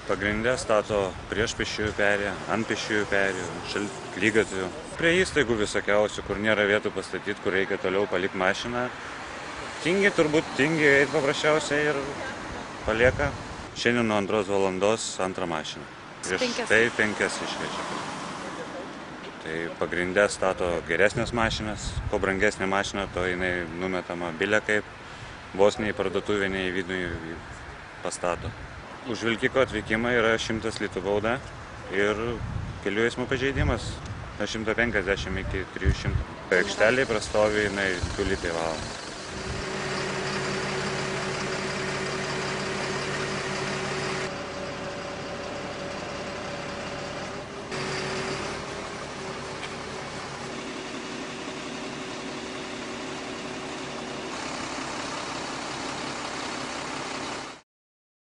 Pagrinde stato prieš pėsčiųjų perėją, ant pėsčiųjų perėjų, šaligatvių. Prie įstaigų visokiausių, kur nėra vietų pastatyti, kur reikia toliau palikti mašiną. Tingi eiti paprasčiausiai ir palieka. Šiandien nuo 2 valandos antrą mašiną. Prieš tai 5 išvežė. Tai pagrinde stato geresnės mašinas, kuo brangesnė mašina, to jinai numetama bilė kaip, vos nei parduotuvė, nei vidų pastato. Už vilkiko atvykimą yra 100 litų bauda ir kelių eismo pažeidimas nuo 150 iki 300. Aikštelėje prastovi 2 litai valandą.